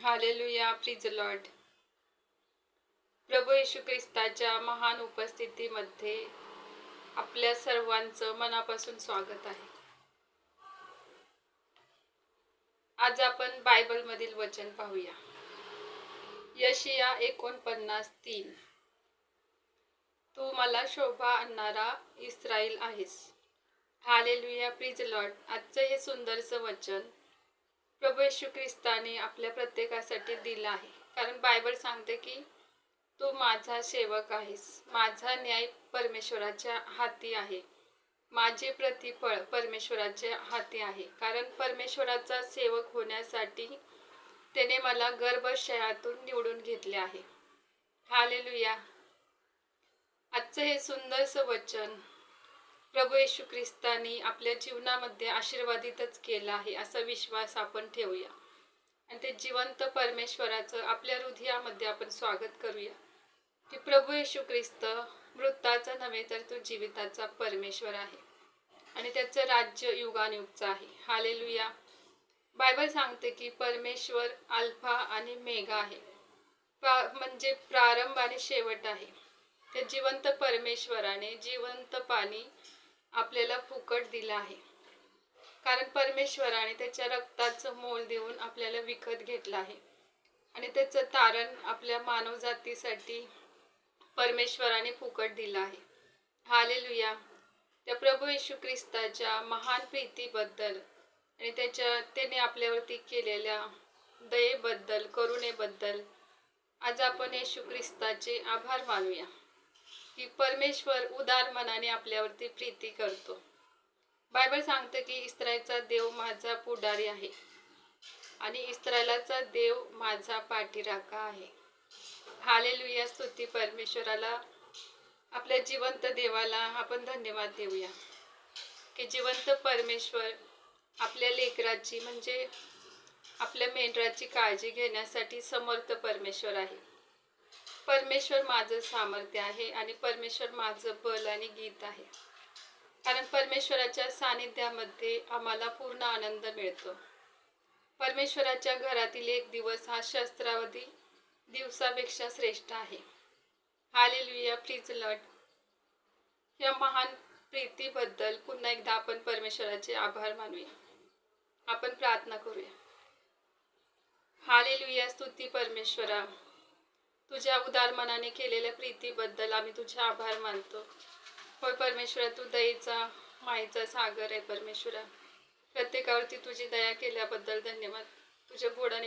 Hallelujah, प्रिज Lord. प्रभू येशू ख्रिस्ताच्या महान उपस्थितीमध्ये आपल्या सर्वांचं मनापासून स्वागत आहे. आज आपण बायबलमधील वचन पाहूया. यशिया 49:3. तू मला शोभा आणणारा इस्राईल आहेस. Hallelujah, प्रिज Lord. आजचं हे सुंदरचं वचन प्रभू येशू ख्रिस्ताने आपल्या प्रत्येकासाठी दिलं आहे. कारण बायबल सांगते की तू माझा सेवक आहेस. माझा न्याय परमेश्वराच्या हाती आहे. माझे प्रतिफळ परमेश्वराच्या हाती आहे. कारण परमेश्वराचा सेवक होण्यासाठी त्याने मला गर्भशयातून निवडून घेतले आहे. हालेलुया. आजचं हे सुंदरसं वचन प्रभू येशू ख्रिस्तानी आपल्या जीवनामध्ये आशीर्वादितच केलं आहे असा विश्वास आपण ठेवूया. आणि ते जिवंत परमेश्वराचं आपल्या हृदयामध्ये आपण स्वागत करूया की प्रभू येशू ख्रिस्त मृताचा नव्हे तर तो जीविताचा परमेश्वर आहे आणि त्याचं राज्य युगानुयुगचं आहे. हालेलुया. बायबल सांगते की परमेश्वर अल्फा आणि मेगा आहे. म्हणजे प्रारंभ आणि शेवट आहे. त्या जिवंत परमेश्वराने जिवंत पाणी आपल्याला फुकट दिलं आहे. कारण परमेश्वराने त्याच्या रक्ताचं मोल देऊन आपल्याला विकत घेतलं आहे आणि त्याचं तारण आपल्या मानवजातीसाठी परमेश्वराने फुकट दिलं आहे. हालेलुया. त्या प्रभू येशू ख्रिस्ताच्या महान प्रीतीबद्दल आणि त्याने आपल्यावरती केलेल्या दयेबद्दल, करुणेबद्दल आज आपण येशू ख्रिस्ताचे आभार मानूया की परमेश्वर उदार मनाने आपल्यावरती प्रीती करतो. बायबल सांगते की इस्रायलचा देव माझा पुढारी आहे आणि इस्रायलाचा देव माझा पाठीराखा आहे. हालेलुया. स्तुती परमेश्वराला. आपल्या जिवंत देवाला आपण धन्यवाद देऊया की जिवंत परमेश्वर आपल्या लेकराची म्हणजे आपल्या मेंढराची काळजी घेण्यासाठी समर्थ परमेश्वर आहे. परमेश्वर माझं सामर्थ्य आहे आणि परमेश्वर माझं बल आणि गीत आहे. कारण परमेश्वराच्या सानिध्यामध्ये आम्हाला पूर्ण आनंद मिळतो. परमेश्वराच्या घरातील एक दिवस हा सहस्रावधी दिवसापेक्षा श्रेष्ठ आहे. Hallelujah, please Lord. या महान प्रीतीबद्दल पुन्हा एकदा आपण परमेश्वराचे आभार मानूया. आपण प्रार्थना करूया. हालेलुया. स्तुती परमेश्वरा, तुझ्या उदार मनाने केलेल्या प्रीतीबद्दल आम्ही तुझे आभार मानतो. होय परमेश्वरा, तू दयेचा मायेचा सागर आहे. परमेश्वरा, प्रत्येकावरती तुझी दया केल्याबद्दल धन्यवाद. तुझ्या गोडाने